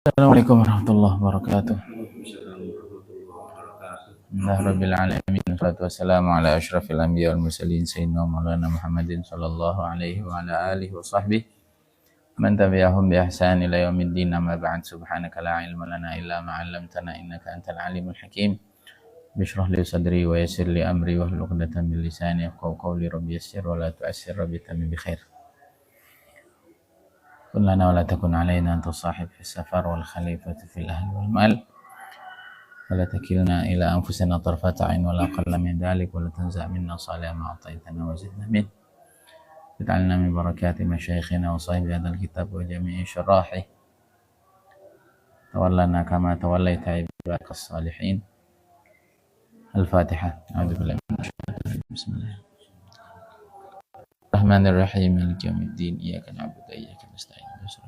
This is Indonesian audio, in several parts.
Assalamualaikum warahmatullahi wabarakatuh. Alhamdulillah rabbil alamin, wassalatu wassalamu ala asyrafil anbiya wal mursalin sayyidina maulana Muhammadin sallallahu alaihi wa ala alihi wa sahbihi man tabi'ahum bi ihsan ila yaumiddin. Amma ba'd, subhanaka la ilma lana illa ma 'allamtana innaka antal alimul hakim. Bishrah li sadri wa yassir li amri wahlul 'uqdatam min lisani yafqahu qawli. Rabbi yassir wa la tu'assir, rabbi tamim bi khair. Kun lana wa la takun alaina anta sahib fis safar wal khalifatu fil ahli wal mal. ولا تكلنا إلى أنفسنا طرفة عين ولا أقل من ذلك ولا تنزع منا صالح ما أعطيتنا وزدنا منه. اجعلنا من بركات مشايخنا وصاحب هذا الكتاب وجميع شراحه. تولنا كما توليت عبادك الصالحين. الفاتحة. أعوذ بالله من الشيطان الرجيم. بسم الله الرحمن الرحيم. مالك يوم الدين. إياك نعبد وإياك نستعين. بسم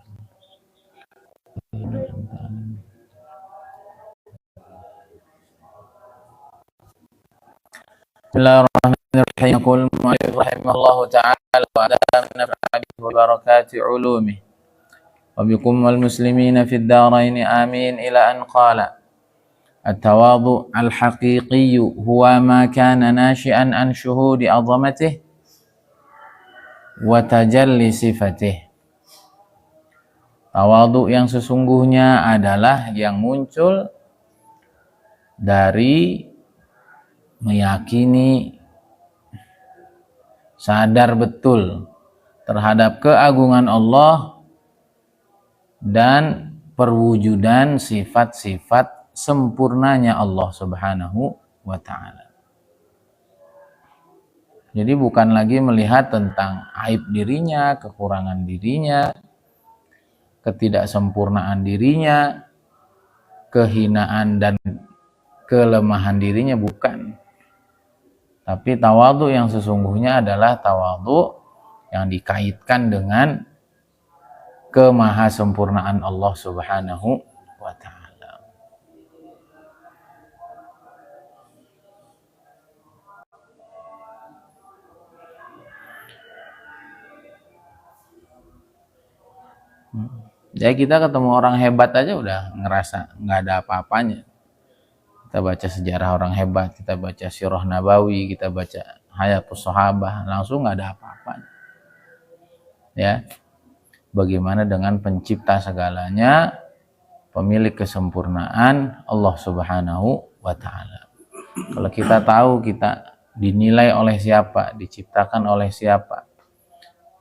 الله الرحمن الرحيم. يقول المؤلف رحمه الله تعالى: وأدامنا ببركات علومه وبكم والمسلمين في الدارين آمين، إلى أن قال: التواضع الحقيقي هو ما كان ناشئا عن شهود عظمته وتجلي صفته. Tawadhu yang sesungguhnya adalah yang muncul dari meyakini, sadar betul terhadap keagungan Allah dan perwujudan sifat-sifat sempurnanya Allah Subhanahu wa ta'ala. Jadi bukan lagi melihat tentang aib dirinya, kekurangan dirinya, ketidaksempurnaan dirinya, kehinaan dan kelemahan dirinya, bukan. Tapi tawadhu yang sesungguhnya adalah tawadhu yang dikaitkan dengan kemahasempurnaan Allah Subhanahu wa ta'ala. Jadi kita ketemu orang hebat aja udah ngerasa nggak ada apa-apanya. Kita baca sejarah orang hebat, kita baca sirah nabawi, kita baca hayatus sahabah, langsung nggak ada apa-apanya. Ya, bagaimana dengan pencipta segalanya, pemilik kesempurnaan, Allah Subhanahu wa ta'ala. Kalau kita tahu kita dinilai oleh siapa, diciptakan oleh siapa,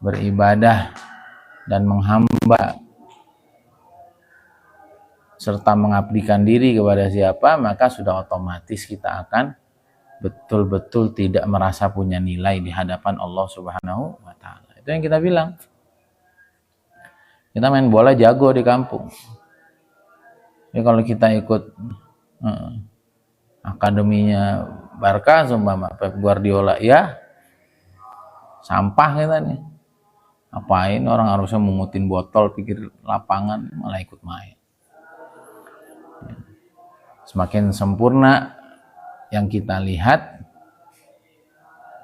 beribadah dan menghamba serta mengabdikan diri kepada siapa, maka sudah otomatis kita akan betul-betul tidak merasa punya nilai di hadapan Allah Subhanahu wa ta'ala. Itu yang kita bilang. Kita main bola jago di kampung. Jadi kalau kita ikut akademinya Barca, sumpah Pep Guardiola, ya sampah kita nih. Apain orang harusnya memutin botol pikir lapangan, malah ikut main. Semakin sempurna yang kita lihat,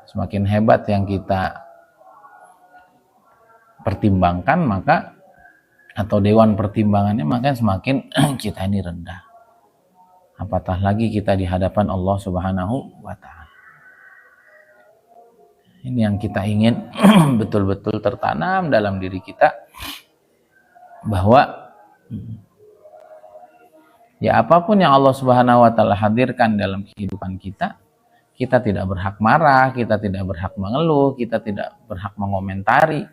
semakin hebat yang kita pertimbangkan, maka atau dewan pertimbangannya, maka semakin kita ini rendah. Apatah lagi kita di hadapan Allah Subhanahu wa ta'ala. Ini yang kita ingin betul-betul tertanam dalam diri kita, bahwa ya apapun yang Allah Subhanahu wa ta'ala hadirkan dalam kehidupan kita, kita tidak berhak marah, kita tidak berhak mengeluh, kita tidak berhak mengomentari.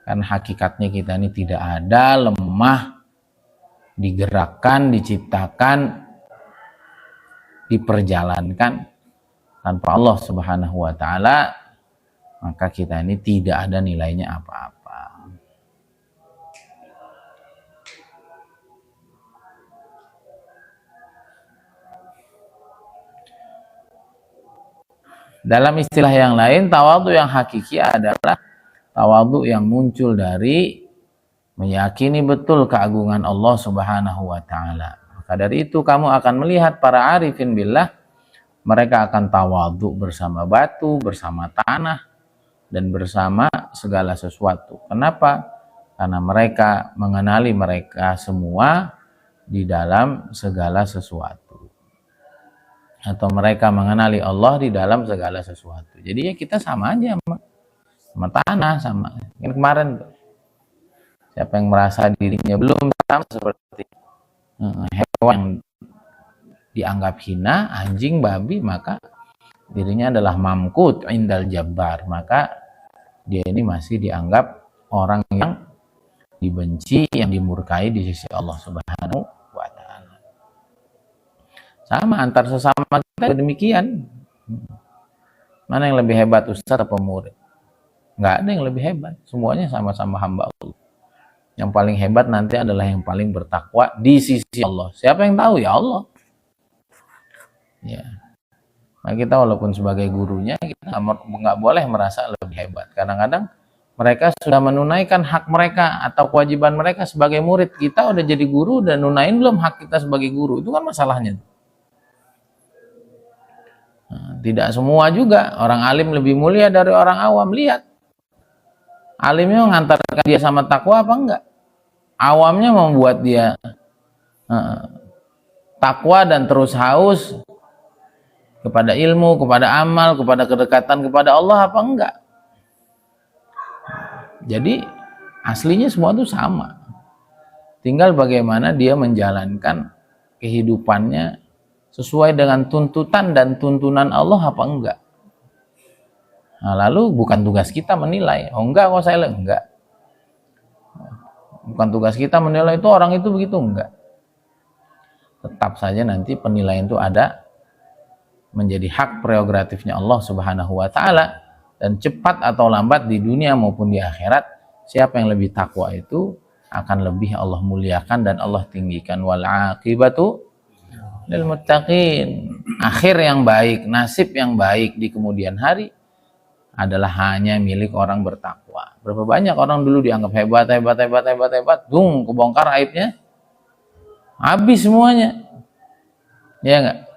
Karena hakikatnya kita ini tidak ada, lemah, digerakkan, diciptakan, diperjalankan tanpa Allah Subhanahu wa ta'ala, maka kita ini tidak ada nilainya apa-apa. Dalam istilah yang lain, tawadhu yang hakiki adalah tawadhu yang muncul dari meyakini betul keagungan Allah Subhanahu wa ta'ala. Maka dari itu kamu akan melihat para arifin billah, mereka akan tawadhu bersama batu, bersama tanah, dan bersama segala sesuatu. Kenapa? karena mereka mengenali mereka semua di dalam segala sesuatu, atau mereka mengenali Allah di dalam segala sesuatu. Jadi ya kita sama aja sama tanah, sama kan kemarin tuh. Siapa yang merasa dirinya belum sama seperti hewan yang dianggap hina, anjing, babi, maka dirinya adalah mamkut indal jabbar, maka dia ini masih dianggap orang yang dibenci, yang dimurkai di sisi Allah Subhanahu wa ta'ala. Sama antar sesama kita demikian. Mana yang lebih hebat, ustaz atau murid? Nggak ada yang lebih hebat, semuanya sama-sama hamba Allah. Yang paling hebat nanti adalah yang paling bertakwa di sisi Allah. Siapa yang tahu? Ya Allah. Ya. Nah, kita walaupun sebagai gurunya, kita nggak boleh merasa lebih hebat. Kadang-kadang mereka sudah menunaikan hak mereka atau kewajiban mereka sebagai murid. Kita udah jadi guru dan nunain belum hak kita sebagai guru? Itu kan masalahnya. Nah, tidak semua juga. Orang alim lebih mulia dari orang awam. Lihat. Alimnya mengantarkan dia sama takwa apa enggak? Awamnya membuat dia takwa dan terus haus kepada ilmu, kepada amal, kepada kedekatan kepada Allah apa enggak? Jadi aslinya semua itu sama. Tinggal bagaimana dia menjalankan kehidupannya sesuai dengan tuntutan dan tuntunan Allah apa enggak. Nah, lalu bukan tugas kita menilai. Oh enggak kok saya enggak. Bukan tugas kita menilai itu orang itu begitu, enggak. Tetap saja nanti penilaian itu ada, menjadi hak prerogatifnya Allah Subhanahu wa ta'ala, dan cepat atau lambat di dunia maupun di akhirat, siapa yang lebih takwa itu akan lebih Allah muliakan dan Allah tinggikan. Wal aqibatu lil muttaqin. Akhir yang baik, nasib yang baik di kemudian hari adalah hanya milik orang bertakwa. Berapa banyak orang dulu dianggap hebat, dung, kebongkar aibnya, habis semuanya. Ya enggak?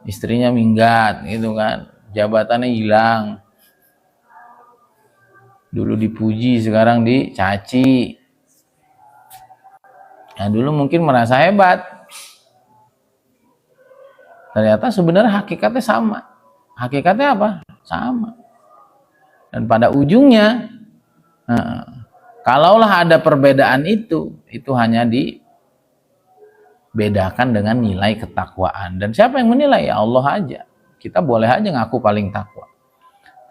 Istrinya minggat gitu kan, jabatannya hilang. Dulu dipuji, sekarang dicaci. Nah, dulu mungkin merasa hebat. Ternyata sebenarnya hakikatnya sama. Hakikatnya apa? Sama. Dan pada ujungnya, kalaulah ada perbedaan itu hanya dibedakan dengan nilai ketakwaan. Dan siapa yang menilai? Ya Allah aja. Kita boleh aja ngaku paling takwa.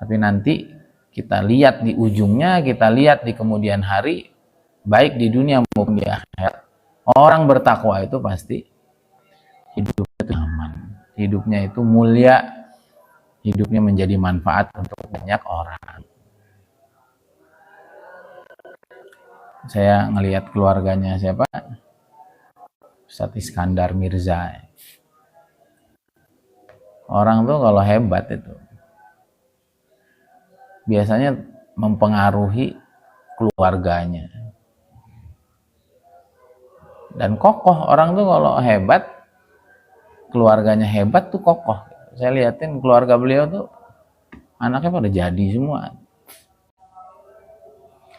Tapi nanti kita lihat di ujungnya, kita lihat di kemudian hari, baik di dunia maupun di akhirat, orang bertakwa itu pasti hidupnya itu aman, hidupnya itu mulia, hidupnya menjadi manfaat untuk banyak orang. Saya ngelihat keluarganya siapa? Ustadz Iskandar Mirza. Orang tuh kalau hebat itu biasanya mempengaruhi keluarganya. Dan kokoh, orang tuh kalau hebat, keluarganya hebat tuh kokoh. Saya liatin keluarga beliau tuh anaknya pada jadi semua.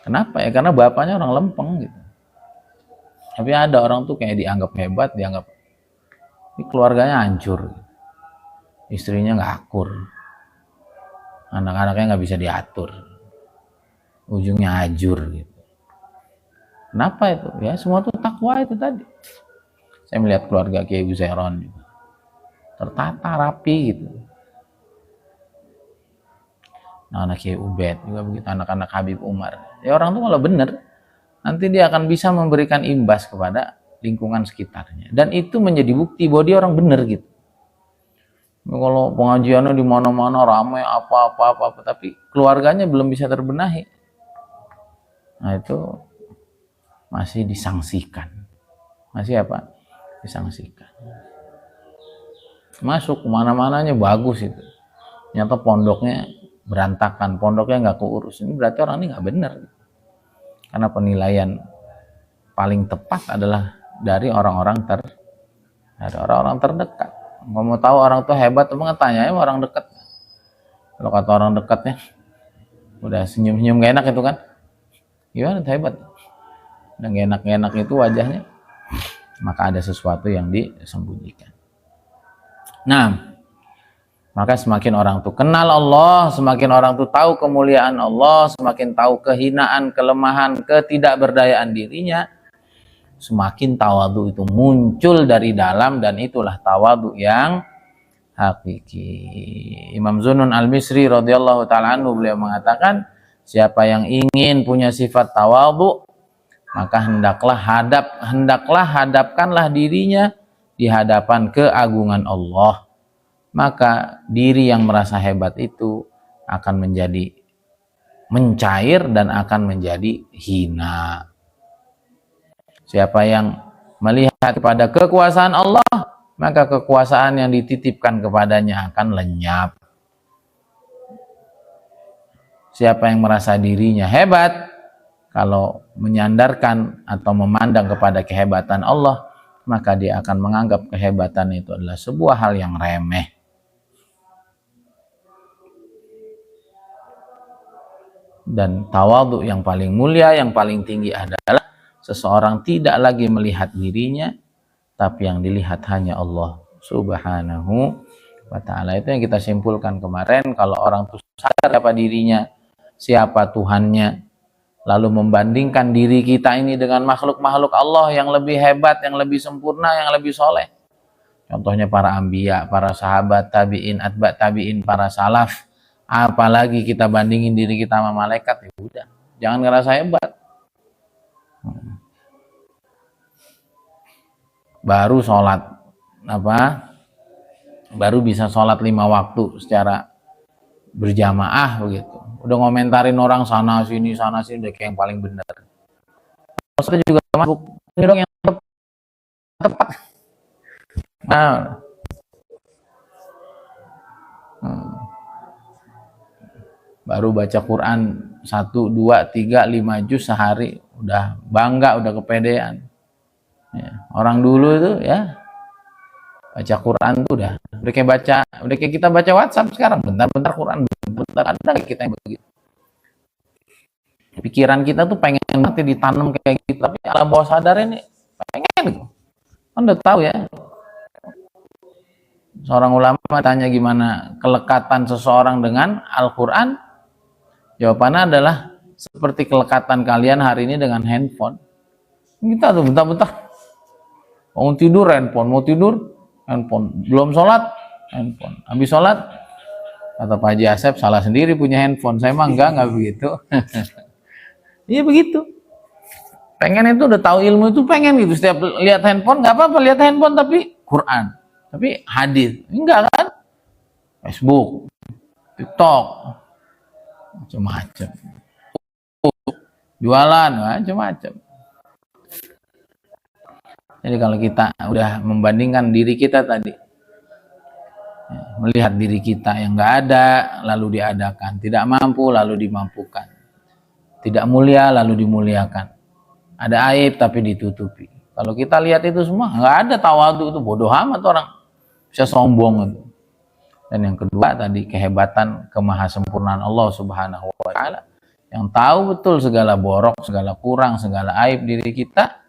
Kenapa ya? Karena bapaknya orang lempeng gitu. Tapi ada orang tuh kayak dianggap hebat, dianggap ini keluarganya hancur, istrinya nggak akur, anak-anaknya nggak bisa diatur, ujungnya hajur gitu. Kenapa itu? Ya semua tuh takwa itu tadi. Saya melihat keluarga Kiai Gusairon juga tertata rapi gitu. Anak Kiai Ubed juga begitu, anak-anak Habib Umar. Ya orang tuh kalau benar, nanti dia akan bisa memberikan imbas kepada lingkungan sekitarnya. Dan itu menjadi bukti bahwa dia orang benar gitu. Kalau pengajiannya di mana-mana ramai apa-apa, tapi keluarganya belum bisa terbenahi. Nah itu masih disangsikan. Masih apa? Disangsikan. Masuk kemana-mananya bagus itu. Ternyata pondoknya berantakan, pondoknya nggak keurus. Ini berarti orang ini nggak benar. Karena penilaian paling tepat adalah dari orang-orang terdekat. Mau tahu orang tuh hebat, emang tanya sama orang dekat. Kalau kata orang dekatnya, udah senyum-senyum gak enak itu kan. Gimana hebat? Dan enak-enak itu wajahnya, maka ada sesuatu yang disembunyikan. Nah, maka semakin orang tuh kenal Allah, semakin orang tuh tahu kemuliaan Allah, semakin tahu kehinaan, kelemahan, ketidakberdayaan dirinya, semakin tawadu itu muncul dari dalam, dan itulah tawadu yang hakiki. Imam Zunnun Al-Misri radhiyallahu taala anhu, beliau mengatakan, siapa yang ingin punya sifat tawadu, maka hendaklah hadapkanlah dirinya di hadapan keagungan Allah. Maka diri yang merasa hebat itu akan menjadi mencair dan akan menjadi hina. Siapa yang melihat kepada kekuasaan Allah, maka kekuasaan yang dititipkan kepadanya akan lenyap. Siapa yang merasa dirinya hebat, kalau menyandarkan atau memandang kepada kehebatan Allah, maka dia akan menganggap kehebatan itu adalah sebuah hal yang remeh. Dan tawadhu yang paling mulia, yang paling tinggi adalah seseorang tidak lagi melihat dirinya, tapi yang dilihat hanya Allah Subhanahu wa ta'ala. Itu yang kita simpulkan kemarin. Kalau orang itu sadar siapa dirinya, siapa Tuhannya, lalu membandingkan diri kita ini dengan makhluk-makhluk Allah yang lebih hebat, yang lebih sempurna, yang lebih soleh. Contohnya para anbiya, para sahabat, tabi'in, atba' tabi'in, para salaf. Apalagi kita bandingin diri kita sama malaikat, ya udah, jangan ngerasa hebat. Baru sholat baru bisa sholat 5 waktu secara berjamaah begitu, udah ngomentarin orang sana sini udah kayak yang paling benar. Maksudnya juga masuk ini dong yang tepat. Nah, baru baca Quran 1, 2, 3, 5 juz sehari udah bangga, udah kepedean ya. Orang dulu itu ya baca Quran tuh udah kayak kita baca WhatsApp sekarang, bentar-bentar Quran, bentar ada kita yang begitu. Pikiran kita tuh pengen mati ditanam kayak gitu, tapi alam bawah sadar ini pengen. Kan udah tahu ya, seorang ulama tanya gimana kelekatan seseorang dengan Al-Quran, jawabannya adalah seperti kelekatan kalian hari ini dengan handphone. Kita tuh bentar-bentar mau tidur handphone, mau tidur handphone, belum sholat handphone, habis sholat kata Pak Haji Asep salah sendiri punya handphone, saya mah enggak begitu. Iya begitu, pengen itu udah tahu ilmu itu pengen gitu, setiap lihat handphone nggak apa-apa lihat handphone, tapi Quran, tapi hadis enggak kan, Facebook, TikTok, macam-macam, jualan macam-macam. Jadi kalau kita udah membandingkan diri kita tadi, melihat diri kita yang nggak ada lalu diadakan, tidak mampu lalu dimampukan, tidak mulia lalu dimuliakan, ada aib tapi ditutupi. Kalau kita lihat itu semua nggak ada tawadhu, itu bodoh amat orang bisa sombong itu. Dan yang kedua tadi kehebatan kemahasempurnaan Allah Subhanahu wa ta'ala, yang tahu betul segala borok, segala kurang, segala aib diri kita,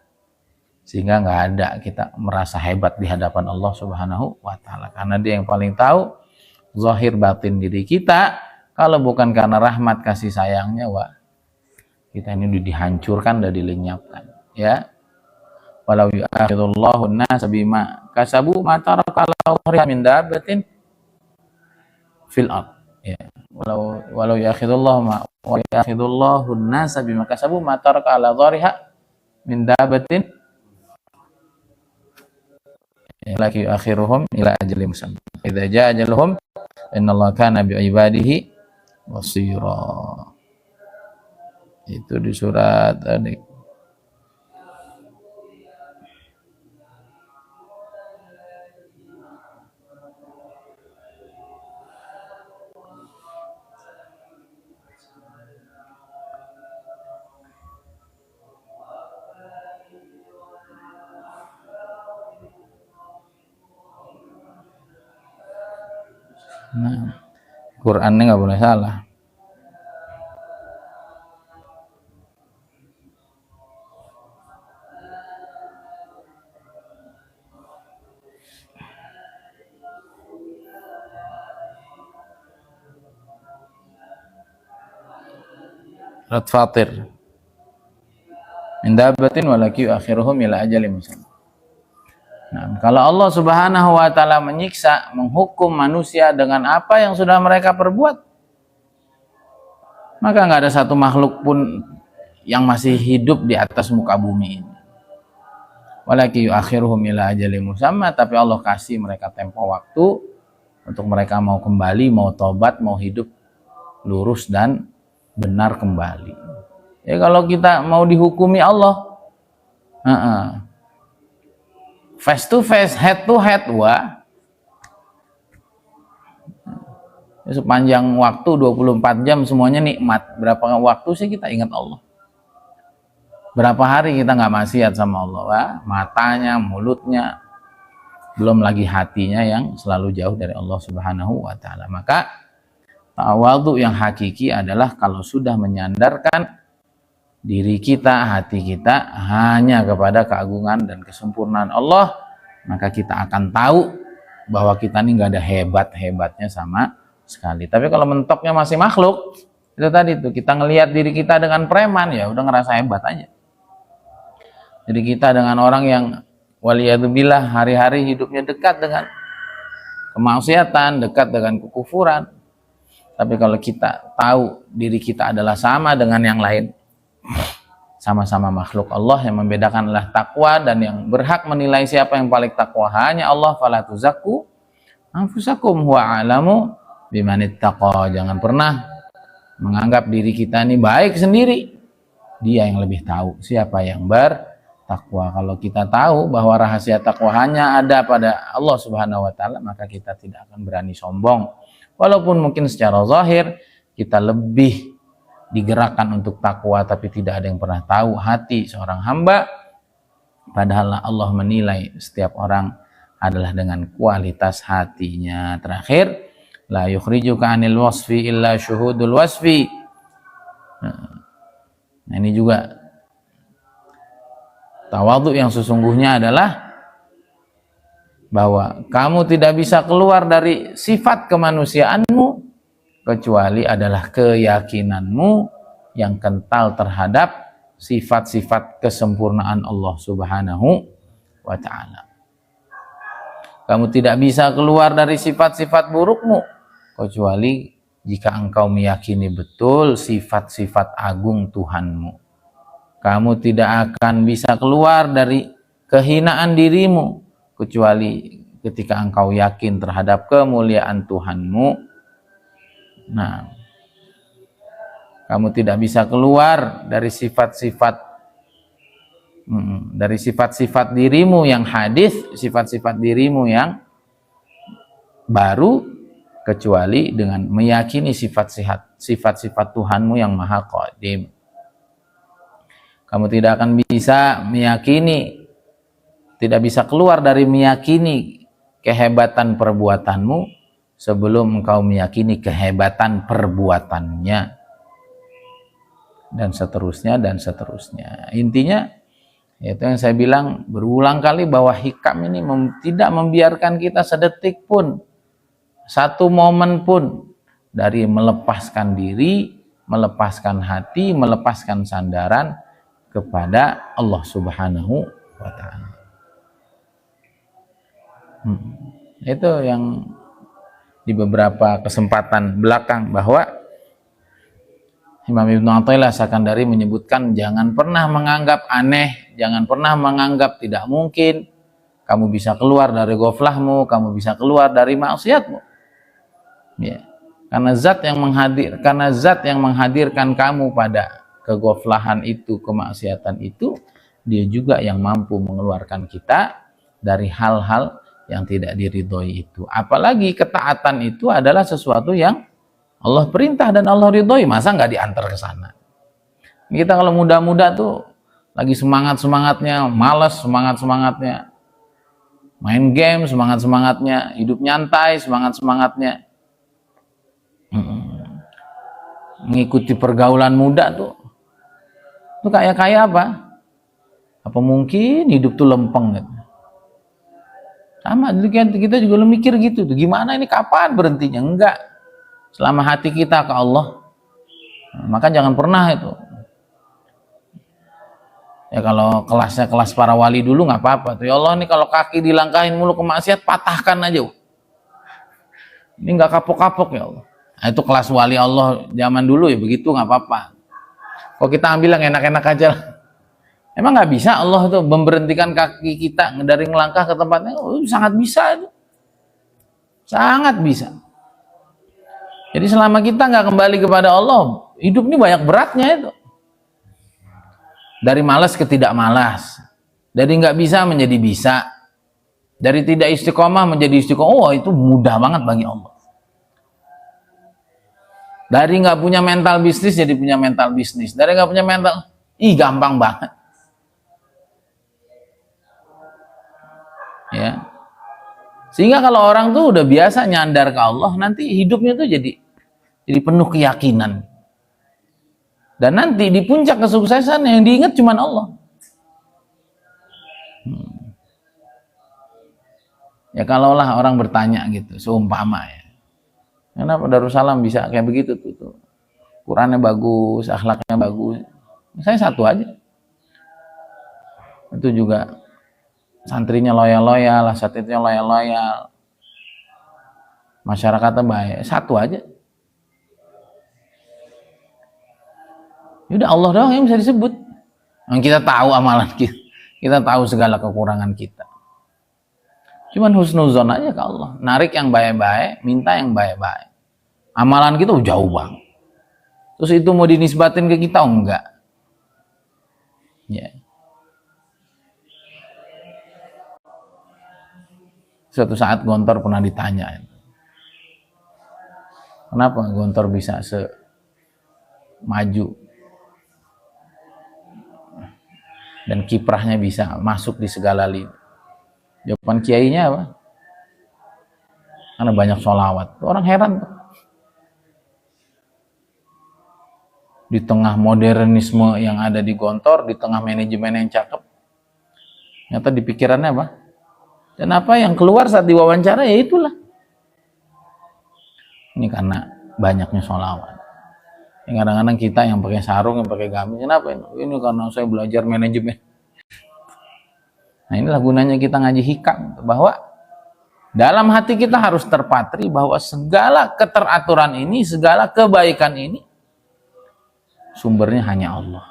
sehingga nggak ada kita merasa hebat di hadapan Allah Subhanahu wa ta'ala, karena dia yang paling tahu zahir batin diri kita. Kalau bukan karena rahmat kasih sayangnya, wah kita ini udah dihancurkan, udah dilenyapkan ya. Walau yu'akhidullahu an-nasa bima kasabu ma taraka ala min dabbatin fil ard ya. Walau yu'akhidullahu an-nasa bima kasabu ma taraka ala dhariha min dabbatin laki akhiruhum ila ajalim musamma idza jaa ajaluhum innallaha kana bi'ibadihi basira. Itu di surat tadi. Nah, Qurannya nggak boleh salah. Surat Fatir. Min dabbatin walaki akhiruhum ila ajalin musamma. Nah, kalau Allah Subhanahu wa taala menyiksa, menghukum manusia dengan apa yang sudah mereka perbuat, maka nggak ada satu makhluk pun yang masih hidup di atas muka bumi ini. Walaki akhiruhum ila ajalin musamma, tapi Allah kasih mereka tempo waktu untuk mereka mau kembali, mau tobat, mau hidup lurus dan benar kembali. Ya kalau kita mau dihukumi Allah, face to face, head to head, wah, sepanjang waktu 24 jam semuanya nikmat. Berapa waktu sih kita ingat Allah? Berapa hari kita nggak maksiat sama Allah? Wah, matanya, mulutnya, belum lagi hatinya yang selalu jauh dari Allah Subhanahu wa taala. Maka tawadhu yang hakiki adalah kalau sudah menyandarkan diri kita, hati kita hanya kepada keagungan dan kesempurnaan Allah, maka kita akan tahu bahwa kita ini nggak ada hebat-hebatnya sama sekali. Tapi kalau mentoknya masih makhluk, itu tadi tuh, kita ngelihat diri kita dengan preman, ya udah ngerasa hebat aja. Jadi kita dengan orang yang waliyadzubillah hari-hari hidupnya dekat dengan kemaksiatan, dekat dengan kekufuran. Tapi kalau kita tahu diri kita adalah sama dengan yang lain, sama-sama makhluk Allah, yang membedakan adalah takwa, dan yang berhak menilai siapa yang paling takwa hanya Allah. Fala tuzakku anfusakum huwa a'lamu bimanittaqa. Jangan pernah menganggap diri kita ini baik sendiri. Dia yang lebih tahu siapa yang bertakwa. Kalau kita tahu bahwa rahasia takwa hanya ada pada Allah Subhanahu wa taala, maka kita tidak akan berani sombong. Walaupun mungkin secara zahir kita lebih digerakkan untuk takwa, tapi tidak ada yang pernah tahu hati seorang hamba. Padahal Allah menilai setiap orang adalah dengan kualitas hatinya. Terakhir, la yukhrijuka 'anil wasfi illa syuhudul wasfi. Nah, ini juga tawadhu yang sesungguhnya adalah bahwa kamu tidak bisa keluar dari sifat kemanusiaanmu kecuali adalah keyakinanmu yang kental terhadap sifat-sifat kesempurnaan Allah Subhanahu wa ta'ala. Kamu tidak bisa keluar dari sifat-sifat burukmu kecuali jika engkau meyakini betul sifat-sifat agung Tuhanmu. Kamu tidak akan bisa keluar dari kehinaan dirimu kecuali ketika engkau yakin terhadap kemuliaan Tuhanmu. Nah, kamu tidak bisa keluar dari sifat-sifat dirimu yang hadis, sifat-sifat dirimu yang baru, kecuali dengan meyakini sifat-sifat Tuhanmu yang maha qadim. Kamu tidak akan bisa meyakini, tidak bisa keluar dari meyakini kehebatan perbuatanmu sebelum engkau meyakini kehebatan perbuatannya, dan seterusnya dan seterusnya. Intinya itu yang saya bilang berulang kali, bahwa hikam ini tidak membiarkan kita sedetik pun, satu momen pun, dari melepaskan diri, melepaskan hati, melepaskan sandaran kepada Allah Subhanahu wa ta'ala. Itu yang di beberapa kesempatan belakang, bahwa Imam Ibnu Athaillah Sakandari menyebutkan, jangan pernah menganggap aneh, jangan pernah menganggap tidak mungkin kamu bisa keluar dari ghaflahmu, kamu bisa keluar dari maksiatmu. Ya, karena zat yang menghadirkan kamu pada keghaflahan itu, kemaksiatan itu, dia juga yang mampu mengeluarkan kita dari hal-hal yang tidak diridhoi itu. Apalagi ketaatan itu adalah sesuatu yang Allah perintah dan Allah ridhoi, masa nggak diantar ke sana? Kita kalau muda-muda tuh lagi semangat-semangatnya, malas semangat-semangatnya, main game semangat-semangatnya, hidup nyantai semangat-semangatnya, mengikuti pergaulan muda tuh kayak apa? Apa mungkin hidup tuh lempeng gitu? Sama, kita juga mikir gitu tuh, gimana ini, kapan berhentinya? Enggak. Selama hati kita ke Allah, Maka jangan pernah itu. Ya kalau kelasnya kelas para wali dulu nggak apa-apa tuh. Ya Allah, nih kalau kaki dilangkahin mulu ke maksiat, patahkan aja. Ini nggak kapok-kapok ya Allah. Nah, itu kelas wali Allah zaman dulu ya begitu, nggak apa-apa. Kalau kita ambil yang enak-enak aja lah. Emang nggak bisa Allah itu memberhentikan kaki kita dari ngelangkah ke tempatnya? Oh, sangat bisa itu. Sangat bisa. Jadi selama kita nggak kembali kepada Allah, hidup ini banyak beratnya itu. Dari malas ke tidak malas. Dari nggak bisa menjadi bisa. Dari tidak istiqomah menjadi istiqomah. Oh, itu mudah banget bagi Allah. Dari nggak punya mental bisnis jadi punya mental bisnis. Dari nggak punya mental, gampang banget. Ya. Sehingga kalau orang tuh udah biasa nyandar ke Allah, nanti hidupnya tuh jadi penuh keyakinan. Dan nanti di puncak kesuksesan yang diingat cuma Allah. Ya kalaulah orang bertanya gitu, seumpama ya, kenapa Darussalam bisa kayak begitu tuh? Qurannya bagus, akhlaknya bagus. Saya satu aja. Itu juga santrinya loyal-loyal, asatidnya loyal-loyal, masyarakatnya baik. Satu aja. Udah Allah doang yang bisa disebut. Yang kita tahu amalan kita tahu segala kekurangan kita. Cuman husnuzon aja ke Allah. Narik yang baik-baik, minta yang baik-baik. Amalan kita jauh banget. Terus itu mau dinisbatin ke kita enggak? Ya. Suatu saat Gontor pernah ditanya, kenapa Gontor bisa maju dan kiprahnya bisa masuk di segala lini? Jawaban kiainya apa? Karena banyak sholawat. Orang heran tuh. Di tengah modernisme yang ada di Gontor, di tengah manajemen yang cakep, ternyata di pikirannya apa? Dan apa yang keluar saat diwawancara ya itulah. Ini karena banyaknya sholawat. Yang kadang-kadang kita yang pakai sarung, yang pakai gamis, kenapa ini? Ini karena saya belajar manajemen. Nah inilah gunanya kita ngaji hikam, bahwa dalam hati kita harus terpatri bahwa segala keteraturan ini, segala kebaikan ini sumbernya hanya Allah.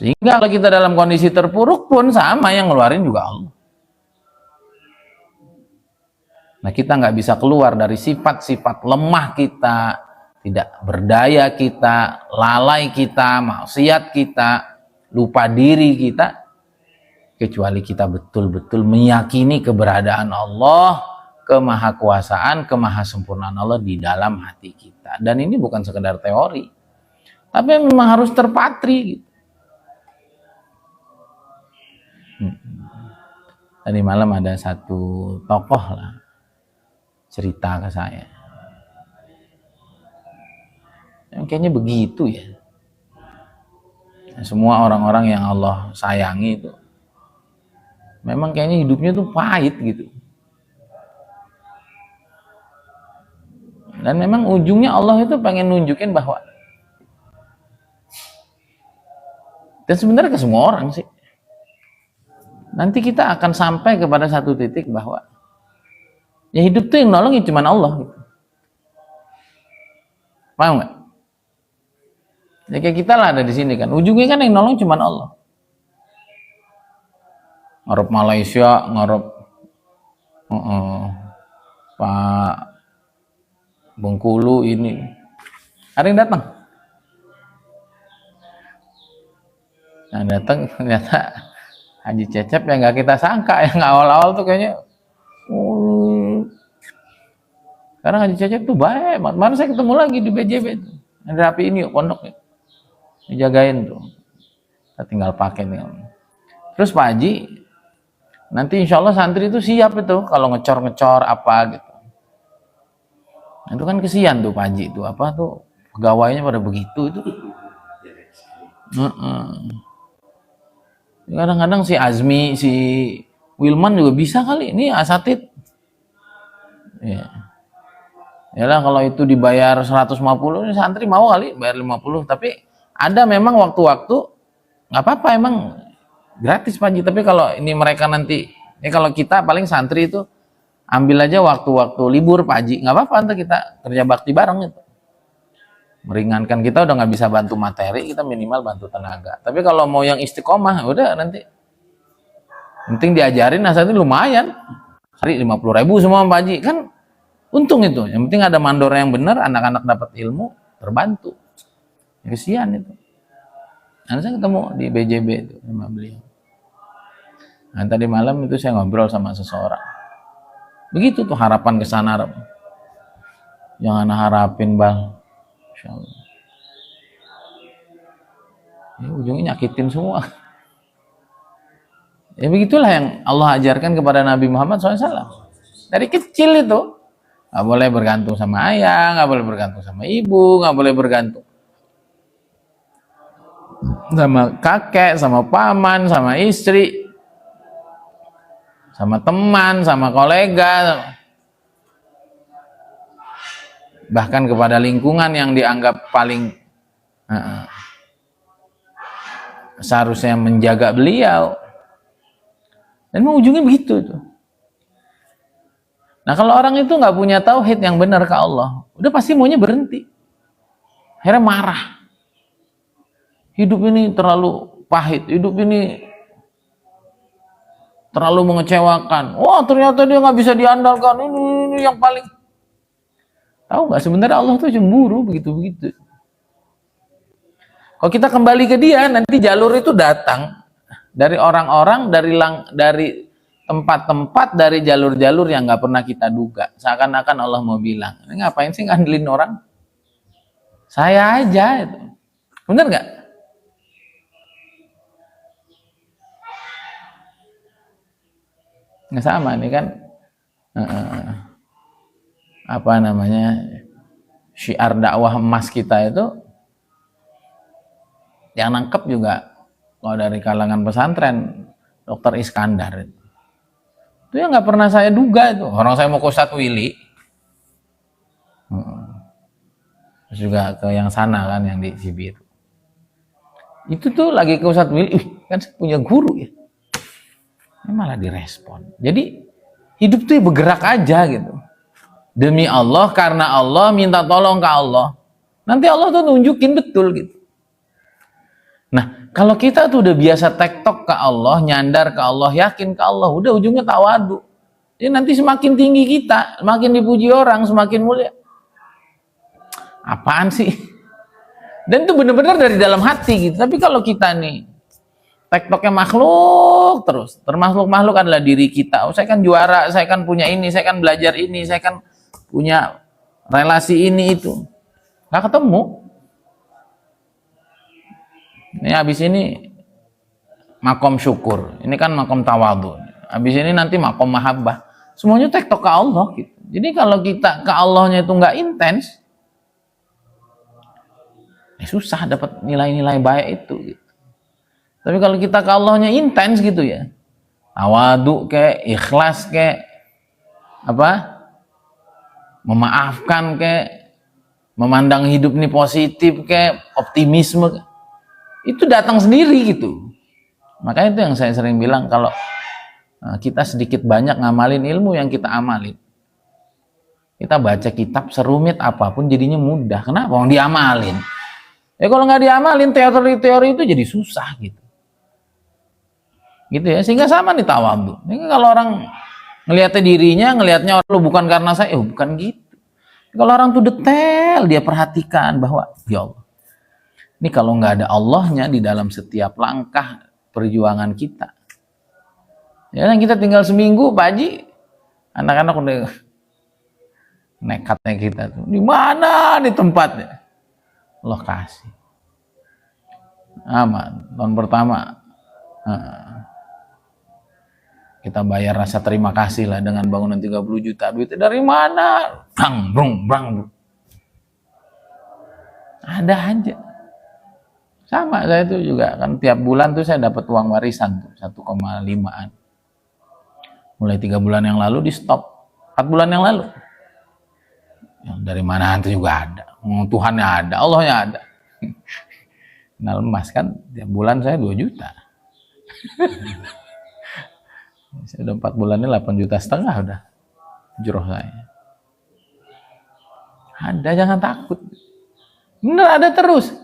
Sehingga kalau kita dalam kondisi terpuruk pun sama, yang ngeluarin juga Allah. Nah kita nggak bisa keluar dari sifat-sifat lemah kita, tidak berdaya kita, lalai kita, maksiat kita, lupa diri kita, kecuali kita betul-betul meyakini keberadaan Allah, kemahakuasaan, kemahasempurnaan Allah di dalam hati kita. Dan ini bukan sekedar teori, tapi memang harus terpatri gitu. Tadi malam ada satu tokoh lah cerita ke saya, kayaknya begitu ya. Semua orang-orang yang Allah sayangi itu memang kayaknya hidupnya tuh pahit gitu. Dan memang ujungnya Allah itu pengen nunjukin bahwa, dan sebenarnya ke semua orang sih, nanti kita akan sampai kepada satu titik bahwa ya hidup tuh yang nolongin cuma Allah gitu. Paham nggak? Ya kayak kita lah ada di sini kan, ujungnya kan yang nolong cuma Allah. Ngarep Malaysia, ngarep Pak Bengkulu ini, ada yang datang. Yang datang ternyata Haji Cecep yang nggak kita sangka, yang awal-awal tuh kayaknya. Karena Haji Cecep tuh baik. Mana saya ketemu lagi di BJB tuh. Ada rapi ini yuk, pondok ya. Dijagain tuh. Kita tinggal pakai nih. Terus Pak Haji, nanti insya Allah santri itu siap itu kalau ngecor-ngecor apa gitu. Nah, itu kan kesian tuh Pak Haji itu, apa tuh pegawainya pada begitu itu. Kadang-kadang si Azmi, si Wilman juga bisa kali. Ini asatid. Ya. Yalah kalau itu dibayar 150, ini santri mau kali bayar 50, tapi ada memang waktu-waktu nggak apa-apa emang gratis Pak Haji, tapi kalau ini mereka nanti, ini kalau kita paling santri itu ambil aja waktu-waktu libur Pak Haji, nggak apa-apa nanti kita kerja bakti bareng itu. Meringankan, kita udah nggak bisa bantu materi, kita minimal bantu tenaga. Tapi kalau mau yang istiqomah, udah nanti penting diajarin, nah itu lumayan. Hari 50.000 semua Pak Haji, kan untung itu. Yang penting ada mandor yang benar, anak-anak dapat ilmu, terbantu. Ya, kesian itu. Nah, saya ketemu di BJB itu sama beliau. Nah, tadi malam itu saya ngobrol sama seseorang. Begitu tuh harapan kesana. Yang anak harapin Bang, Insya Allah. Ya, ujungnya nyakitin semua. Ya begitulah yang Allah ajarkan kepada Nabi Muhammad SAW. Dari kecil itu nggak boleh bergantung sama ayah, nggak boleh bergantung sama ibu, nggak boleh bergantung sama kakek, sama paman, sama istri, sama teman, sama kolega, bahkan kepada lingkungan yang dianggap paling seharusnya menjaga beliau. Dan ujungnya begitu tuh. Nah kalau orang itu nggak punya tauhid yang benar ke Allah, udah pasti maunya berhenti. Akhirnya marah. Hidup ini terlalu pahit, hidup ini terlalu mengecewakan. Wah ternyata dia nggak bisa diandalkan, ini yang paling. Tahu nggak sebenarnya Allah tuh cemburu begitu-begitu. Kalau kita kembali ke dia, nanti jalur itu datang dari orang-orang, dari tempat-tempat, dari jalur-jalur yang nggak pernah kita duga. Seakan-akan Allah mau bilang, ini ngapain sih ngandelin orang? Saya aja itu. Bener nggak? Nggak sama ini kan apa namanya, syiar dakwah emas kita itu yang nangkep juga kalau dari kalangan pesantren Dr. Iskandar itu yang nggak pernah saya duga itu. Orang saya mau ke Ustadz Willy, terus juga ke yang sana kan, yang di Cibiru, itu tuh lagi ke Ustadz Willy, kan saya punya guru ya, ini malah direspon. Jadi hidup tuh bergerak aja gitu, demi Allah, karena Allah, minta tolong ke Allah, nanti Allah tuh nunjukin betul gitu. Nah kalau kita tuh udah biasa tektok ke Allah, nyandar ke Allah, yakin ke Allah, udah ujungnya tawadu. Jadi nanti semakin tinggi kita, semakin dipuji orang, semakin mulia. Apaan sih? Dan itu benar-benar dari dalam hati gitu. Tapi kalau kita nih tektoknya makhluk terus, termasuk makhluk adalah diri kita. Oh, saya kan juara, saya kan punya ini, saya kan belajar ini, saya kan punya relasi ini itu. Nggak ketemu. Ini habis ini makom syukur, ini kan makom tawadhu. Habis ini nanti makom mahabbah. Semuanya tektok ke Allah gitu. Jadi kalau kita ke Allahnya itu nggak intens, susah dapat nilai-nilai baik itu gitu. Tapi kalau kita ke Allahnya intens gitu ya, tawadhu kayak ikhlas kayak apa, memaafkan kayak, memandang hidup ini positif kayak, optimisme kayak, itu datang sendiri gitu. Makanya itu yang saya sering bilang, kalau kita sedikit banyak ngamalin ilmu yang kita amalin, kita baca kitab serumit apapun jadinya mudah. Kenapa? Orang diamalin. Ya kalau nggak diamalin, teori-teori itu jadi susah gitu. Gitu ya, sehingga sama nih tawadhu. Ini kalau orang ngelihatnya dirinya, ngelihatnya orang lu bukan karena saya, bukan gitu. Kalau orang tuh detail, dia perhatikan bahwa ya Allah, ini kalau nggak ada Allahnya di dalam setiap langkah perjuangan kita, ya kita tinggal seminggu, Pak Haji, anak-anak udah nekatnya kita tuh, di mana di tempatnya, Allah kasih aman. Tahun pertama kita bayar rasa terima kasih lah dengan bangunan 30 juta. Duitnya dari mana? Bang, bang. Ada aja. Sama saya itu juga kan, tiap bulan tuh saya dapat uang warisan tuh 1,5an. Mulai 3 bulan yang lalu di stop, 4 bulan yang lalu. Yang dari mana hantu juga ada. Tuhannya ada, Allahnya ada. Kenal emas kan, tiap bulan saya 2 juta. Saya udah 4 bulannya 8,5 juta udah jroh saya. Ada, jangan takut. Bener ada terus.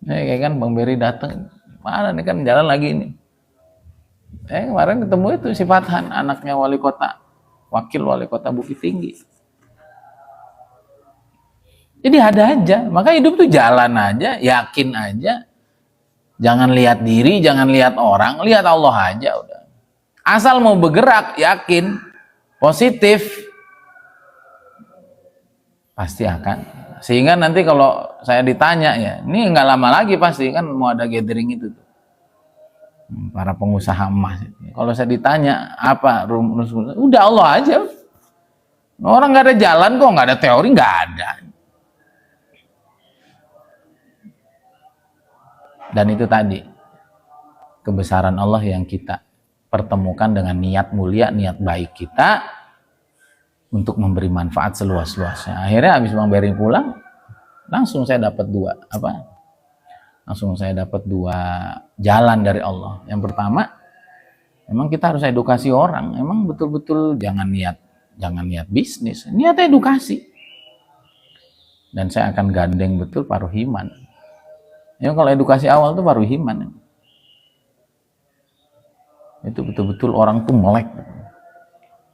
Kayak kan Bang Beri datang, mana nih kan jalan lagi ini. Kemarin ketemu itu si Fathan, anaknya wali kota, wakil wali kota Bukit Tinggi. Jadi ada aja, maka hidup tuh jalan aja, yakin aja. Jangan lihat diri, jangan lihat orang, lihat Allah aja udah. Asal mau bergerak, yakin, positif, pasti akan. Sehingga nanti kalau saya ditanya ya, ini nggak lama lagi pasti kan mau ada gathering itu tuh. Para pengusaha emas. Kalau saya ditanya apa rumus, udah Allah aja. Orang nggak ada jalan kok, nggak ada teori, nggak ada. Dan itu tadi kebesaran Allah yang kita pertemukan dengan niat mulia, niat baik kita untuk memberi manfaat seluas-luasnya. Akhirnya habis Bang Beri pulang, langsung saya dapat dua jalan dari Allah. Yang pertama, memang kita harus edukasi orang. Emang betul-betul jangan niat bisnis, niat edukasi. Dan saya akan gandeng betul Paruhiman. Ya, kalau edukasi awal tuh Paruhiman. Itu betul-betul orang tuh melek.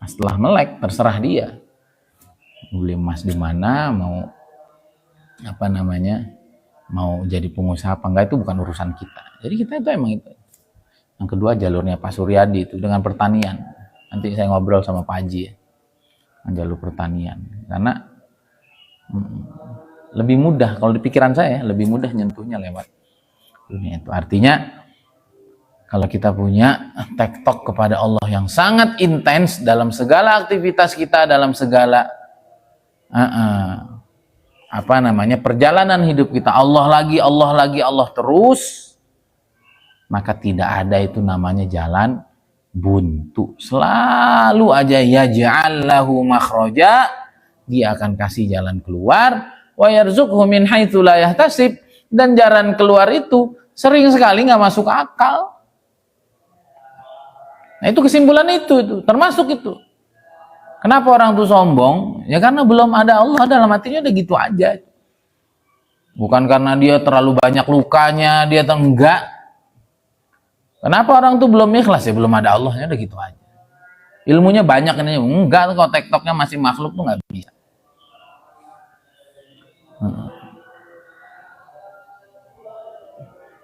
Setelah melek, terserah dia. Beli emas di mana, mau jadi pengusaha apa enggak, itu bukan urusan kita. Jadi kita itu emang itu. Yang kedua jalurnya Pak Suryadi itu dengan pertanian. Nanti saya ngobrol sama Pak Haji ya, jalur pertanian. Karena lebih mudah, kalau di pikiran saya lebih mudah nyentuhnya lewat dunia itu. Artinya kalau kita punya tektok kepada Allah yang sangat intens dalam segala aktivitas kita, dalam segala perjalanan hidup kita, Allah terus, maka tidak ada itu namanya jalan buntu. Selalu aja yaj'al lahu makhraja, dia akan kasih jalan keluar, wa yarzuqhu min haitsu la yahtasib, dan jalan keluar itu sering sekali nggak masuk akal. Nah, itu kesimpulan itu termasuk itu. Kenapa orang tuh sombong? Ya karena belum ada Allah dalam hatinya, udah gitu aja. Bukan karena dia terlalu banyak lukanya, dia enggak. Kenapa orang tuh belum ikhlas? Ya belum ada Allahnya, udah gitu aja. Ilmunya banyak ini, enggak, kalau tektoknya masih makhluk tuh nggak bisa.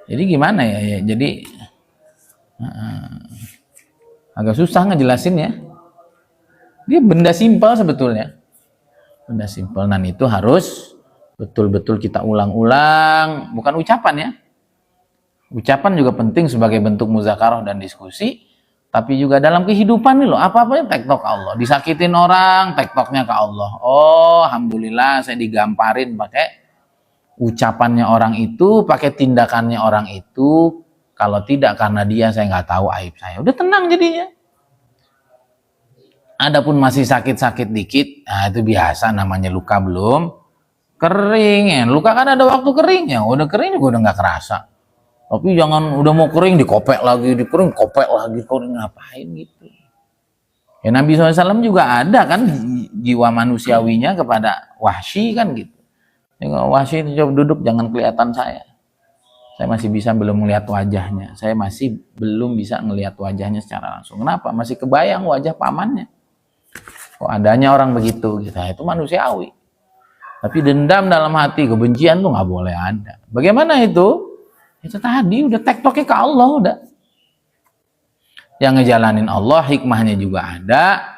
Jadi gimana ya? Jadi agak susah ngejelasin ya. Dia benda simpel sebetulnya. Benda simpel, dan itu harus betul-betul kita ulang-ulang. Bukan ucapan ya. Ucapan juga penting sebagai bentuk muzakarah dan diskusi. Tapi juga dalam kehidupan nih loh, apa-apanya tektok Allah. Disakitin orang, tektoknya ke Allah. Oh, alhamdulillah saya digamparin pakai ucapannya orang itu, pakai tindakannya orang itu. Kalau tidak karena dia, saya nggak tahu aib saya. Udah tenang jadinya. Adapun masih sakit-sakit dikit, nah itu biasa, namanya luka belum kering ya. Luka kan ada waktu keringnya, udah kering juga udah nggak kerasa. Tapi jangan udah mau kering dikopek lagi, kering ngapain gitu. Ya Nabi SAW juga ada kan jiwa manusiawinya kepada Wahsy kan gitu. Ya, Wahsy itu coba duduk, jangan kelihatan saya. Saya masih bisa belum melihat wajahnya. Saya masih belum bisa melihat wajahnya secara langsung. Kenapa? Masih kebayang wajah pamannya. Kok adanya orang begitu gitu. Nah, itu manusiawi. Tapi dendam dalam hati, kebencian tuh nggak boleh ada. Bagaimana itu? Itu tadi udah tektoknya ke Allah udah. Yang ngejalanin Allah, hikmahnya juga ada.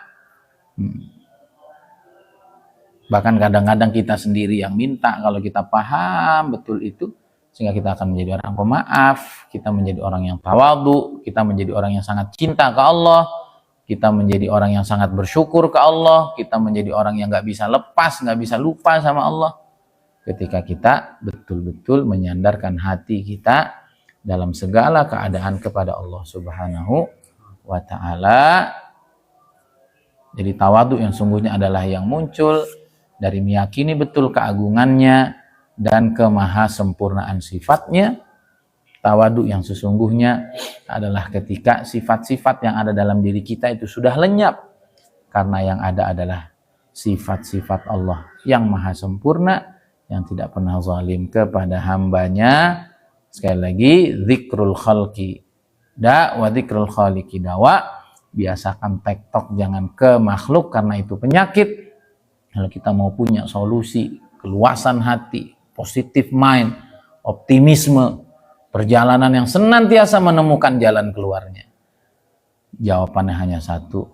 Bahkan kadang-kadang kita sendiri yang minta, kalau kita paham betul itu, sehingga kita akan menjadi orang pemaaf, kita menjadi orang yang tawadhu, kita menjadi orang yang sangat cinta ke Allah, kita menjadi orang yang sangat bersyukur ke Allah, kita menjadi orang yang nggak bisa lepas, nggak bisa lupa sama Allah. Ketika kita betul-betul menyandarkan hati kita dalam segala keadaan kepada Allah Subhanahu wa Ta'ala, Jadi tawadu yang sungguhnya adalah yang muncul dari meyakini betul keagungannya dan kemahasempurnaan sifatnya. Tawadu yang sesungguhnya adalah ketika sifat-sifat yang ada dalam diri kita itu sudah lenyap, karena yang ada adalah sifat-sifat Allah yang maha sempurna, yang tidak pernah zalim kepada hambanya. Sekali lagi, zikrul khalqi da wa zikrul khaliqi dawa. Biasakan tektok, jangan ke makhluk karena itu penyakit. Kalau kita mau punya solusi, keluasan hati, positive mind, optimisme, perjalanan yang senantiasa menemukan jalan keluarnya, jawabannya hanya satu,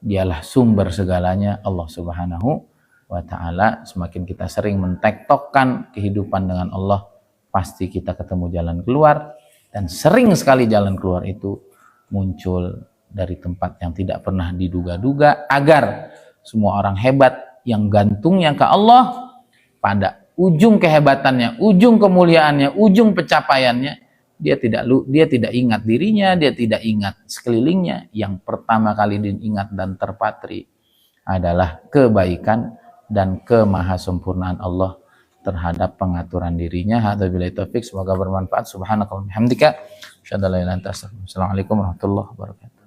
dialah sumber segalanya, Allah Subhanahu wa ta'ala. Semakin kita sering mentektokkan kehidupan dengan Allah, pasti kita ketemu jalan keluar. Dan sering sekali jalan keluar itu muncul dari tempat yang tidak pernah diduga-duga, agar semua orang hebat yang gantungnya ke Allah, pada ujung kehebatannya, ujung kemuliaannya, ujung pencapaiannya, dia tidak ingat dirinya, dia tidak ingat sekelilingnya. Yang pertama kali diingat dan terpatri adalah kebaikan dan kemahasempurnaan Allah terhadap pengaturan dirinya. Hadza billahi taufik, semoga bermanfaat. Subhanakallahumma hamdika, asyhadu an la ilaha illa anta astaghfiruka wa atubu ilaik. Assalamualaikum warahmatullahi wabarakatuh.